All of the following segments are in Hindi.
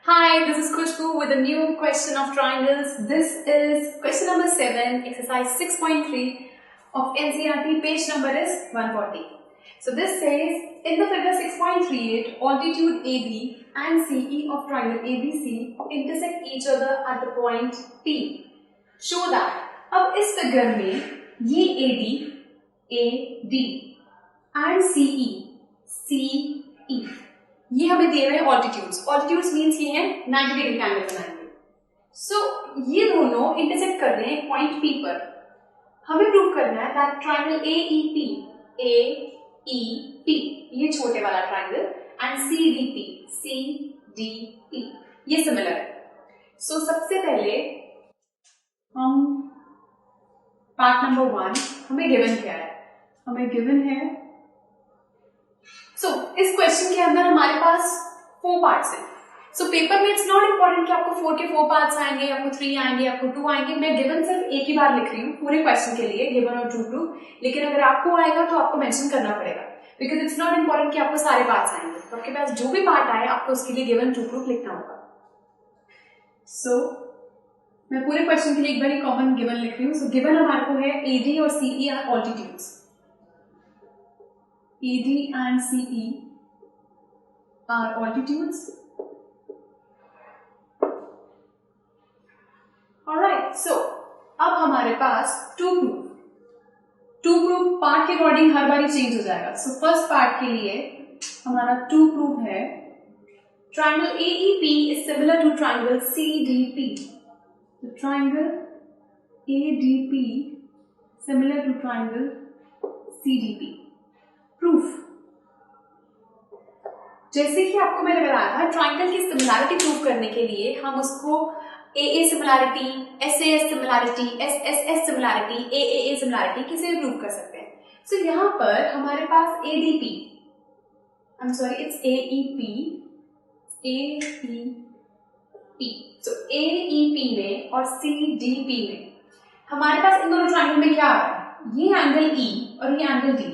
Hi, this is Khushbu with a new question of triangles. This is question number 7, exercise 6.3 of NCERT. Page number is 140. So this says, in the figure 6.38, altitude AB and CE of triangle ABC intersect each other at the point P. Show that. अब इस फिगर में ये AD and CE ये हमें दे रहे हैं ऑल्टीट्यूड्स मींस ये है 90 डिग्री का एंगल बनाएंगे। सो ये दोनों इंटरसेक्ट कर रहे हैं पॉइंट P पर। हमें प्रूव करना है दैट ट्रायंगल AEP ये छोटे वाला ट्रायंगल एंड CDP ये सिमिलर है। सो सबसे पहले हम पार्ट नंबर 1 हमें गिवन क्या है? हमें गिवन है इस क्वेश्चन के अंदर हमारे पास 4 पार्ट्स हैं। पेपर में इट्स नॉट इम्पोर्टेंट कि आपको 4 के 4 पार्ट्स आएंगे, आपको 3 आएंगे, आपको 2 आएंगे। मैं गिवन सिर्फ एक ही बार लिख रही हूँ पूरे क्वेश्चन के लिए, गिवन और ट्रू प्रूफ। लेकिन अगर आपको आएगा तो आपको मेंशन करना पड़ेगा, बिकॉज इट्स नॉट इम्पोर्टेंट कि आपको सारे पार्ट्स आएंगे। तो आपके पास जो भी पार्ट आए आपको उसके लिए गिवन ट्रू प्रूफ लिखना होगा। मैं पूरे क्वेश्चन के लिए एक बार ही कॉमन गिवन लिख रही हूँ। गिवन हमारे को है AD और CE are altitudes. AD and CE are altitudes. Alright, अब हमारे पास टू प्रूफ पार्ट के अकॉर्डिंग हर बार चेंज हो जाएगा। फर्स्ट पार्ट के लिए हमारा टू प्रूफ है triangle AEP is similar to triangle CDP. Triangle ADP similar to triangle CDP. Proof जैसे कि आपको मैंने बताया था, ट्राइंगल की सिमिलैरिटी प्रूव करने के लिए हम उसको AA similarity, SAS similarity, SSS similarity, AAA similarity किसी भी प्रूव कर सकते हैं। यहाँ पर हमारे पास ADP, it's AEP में और CDP में हमारे पास इन दोनों ट्राइंगल में क्या आ रहा है? ये एंगल E और ये एंगल D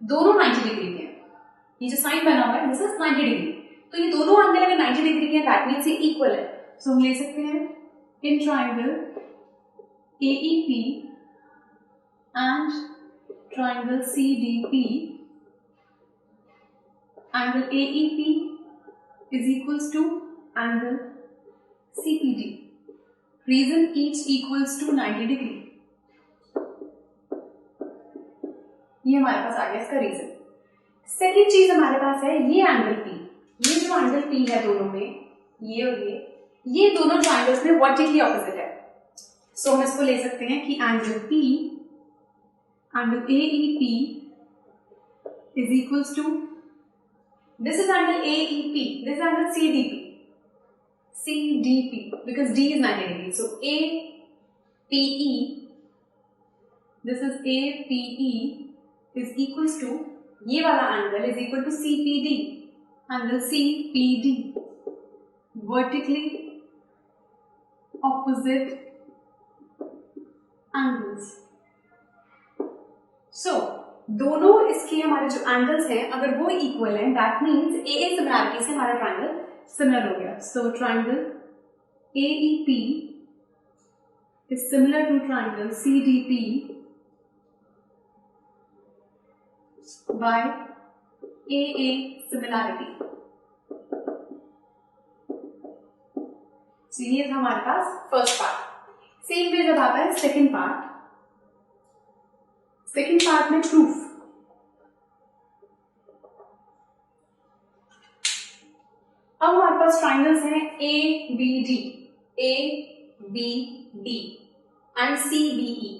दोनों 90 डिग्री के हैं। ये जो साइन बना हुआ है दिस इज 90 डिग्री। तो ये दोनों एंगल अगर 90 डिग्री के हैं दैट मींस ये इक्वल है। हम ले सकते हैं in triangle AEP and triangle CDP, angle AEP is equals to angle CPD. Reason each equals to 90 degree. ये हमारे पास आ गया इसका रीजन। सेकेंड चीज हमारे पास है ये एंगल P। ये जो एंगल P है दोनों में, ये और ये दोनों ट्रायंगल्स में वर्टिकली ऑपोजिट है। हम इसको ले सकते हैं कि angle P, angle AEP is equals to, this is angle AEP, this is angle CDP because D is 90 degrees. So APE, this is APE is equals to, ये वाला angle is equal to CPD, angle CPD, vertically opposite angles. दोनों इसके हमारे जो एंगल्स हैं अगर वो इक्वल हैं दैट मीन्स AA सिमिलैरिटी से हमारा ट्रायंगल सिमिलर हो गया। Triangle AEP is similar to triangle CDP by AA similarity. ये था हमारे पास फर्स्ट पार्ट। सेम वे जब आता है सेकेंड पार्ट में प्रूफ। अब हमारे पास ट्राइंगल्स हैं ABD एंड CBE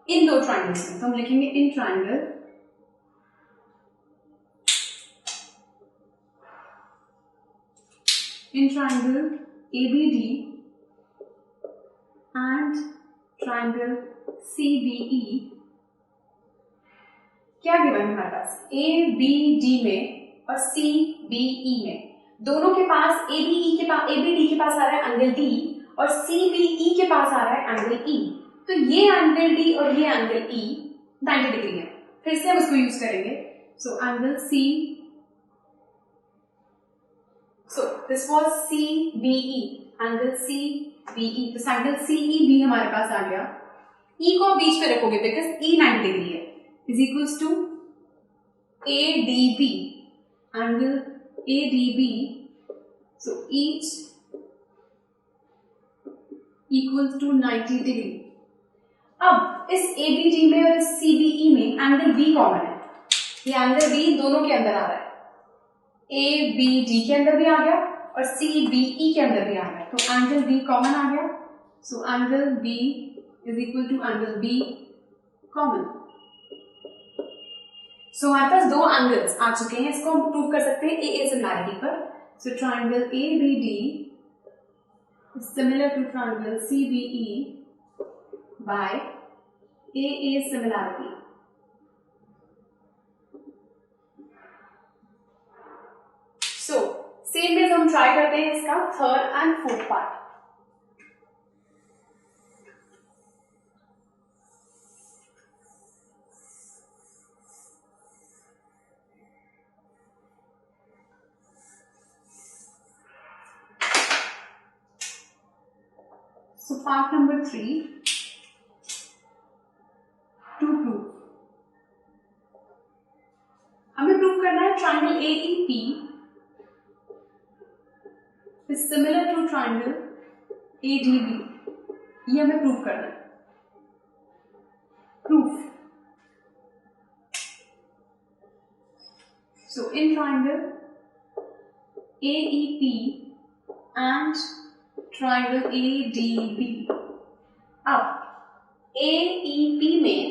इन दो ट्राइंगल्स में। तो हम लिखेंगे in triangle ABD and triangle CBE क्या गिवन है हमारे पास? ABD में और CBE में दोनों के पास ABD के पास आ रहा है एंगल D और CBE के पास आ रहा है एंगल E। तो ये एंगल D और ये एंगल E 90 डिग्री है। फिर से हम उसको यूज करेंगे। So angle So this was CBE, angle CBE. तो एंगल CEB हमारे पास आ गया. E को बीच पे रखोगे बिकॉज E 90 डिग्री है. Is equals to ADB, angle ADB. So each equals to 90 degree. अब इस ABD में और इस CBE में एंगल B कॉमन है. ये एंगल B दोनों के अंदर आ रहा है. ABD के अंदर भी आ गया और CBE के अंदर भी आ गया. तो एंगल B कॉमन आ गया. So angle B is equal to angle B common. So हमारे पास दो एंगल्स आ चुके हैं. इसको हम प्रूव कर सकते हैं AA सिमिलैरिटी पर. So triangle ABD is similar to triangle CBE by AA similarity. So same way हम ट्राई करते हैं इसका third and fourth part. So part number 3, to prove. हमें प्रूव करना है triangle AEP is similar to triangle ADB. ये हमें प्रूव करना है. Proof. So in triangle AEP and triangle ADB. अब AEP में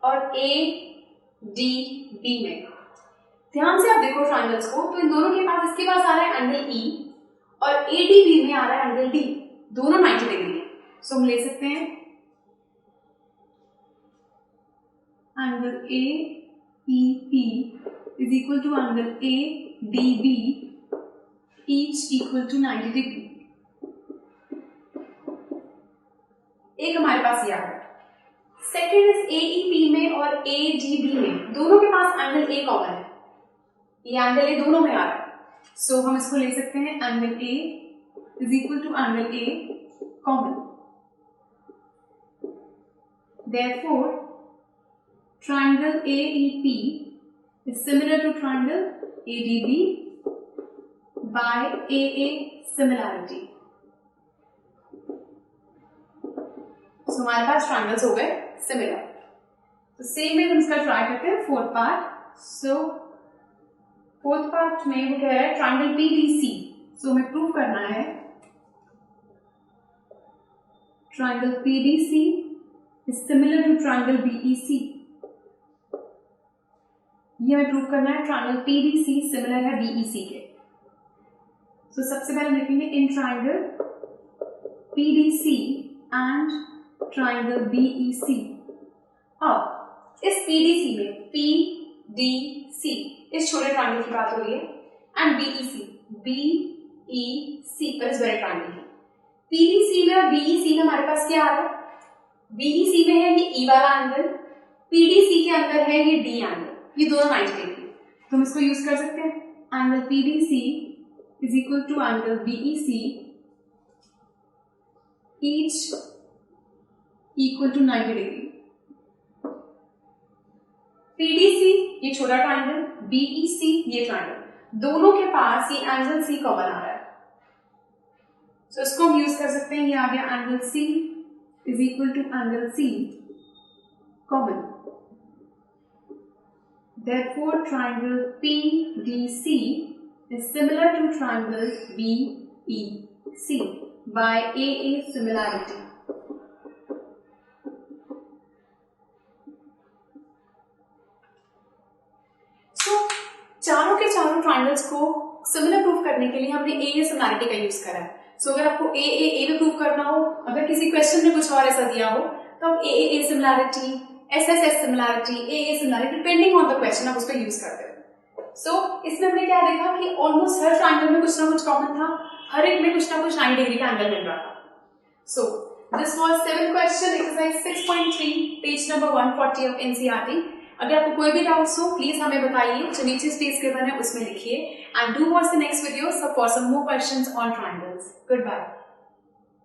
और ADB में ध्यान से आप देखो ट्राइंगल्स को, तो इन दोनों के पास इसके पास आ रहा है एंगल E और ADB में आ रहा है एंगल D. दोनों 90 डिग्री है. सो हम ले सकते हैं angle AEP is equal to angle ADB, each equal to 90 degree. एक हमारे पास ये आ गया. सेकेंड इज AEP में और ADB में दोनों के पास एंगल A कॉमन है. ये एंगल A दोनों में आ रहा है. सो हम इसको ले सकते हैं angle A is equal to angle A common. Therefore triangle AEP is similar to triangle ADB by AA similarity. So हमारे पास ट्राइंगल्स हो गए सिमिलर. तो सेम वे हम इसका ट्राई करते हैं फोर्थ पार्ट. सो फोर्थ पार्ट में वो कह रहा है ट्राइंगल PDC. सो हमें प्रूव करना है triangle PDC is similar to triangle BEC. ये हमें प्रूव करना है ट्राइंगल PDC सिमिलर है BEC के. सो सबसे पहले लिखेंगे in triangle PDC and triangle BEC. अब इस PDC में PDC इस छोटे ट्राइंगल की बात हो रही है एंड BEC पर इस बड़े ट्राइंगल की. PDC में और BEC में हमारे पास क्या आ रहा है? BEC में है ये E वाला एंगल, PDC के अंदर है ये D एंगल. ये दोनों 90 डिग्री. तो हम इसको यूज कर सकते हैं. Angle PDC is equal to angle BEC each equal to 90 degree. PDC ये छोटा ट्राइंगल, BEC ये ट्राइंगल, दोनों के पास ये एंगल C कॉमन आ रहा है. सो इसको हम यूज कर सकते हैं. ये आ गया angle C is equal to angle C common. Therefore triangle PDC is similar to triangle BEC by AA similarity. चारों के चारों ट्राइंगल्स को सिमिलर प्रूफ करने के लिए हमने AA सिमिलैरिटी का यूज करा है. सो अगर आपको AA में प्रूफ करना हो, अगर किसी क्वेश्चन में कुछ और ऐसा दिया हो, तो आप AA similarity, SSS similarity, AA similarity depending on the question आप उसका यूज करते हो. सो इसमें हमने क्या देखा कि ऑलमोस्ट हर ट्राइंगल में कुछ ना कुछ कॉमन था, हर एक में कुछ ना कुछ 90 डिग्री का एंगल मिल रहा था. So this was 7th question, exercise 6.3, page number 140 of NCERT. अगर आपको कोई भी डाउट्स हो प्लीज हमें बताइए, जो नीचे स्पेस गिवन है उसमें लिखिए, and do watch the next video for some more questions on triangles. Good bye.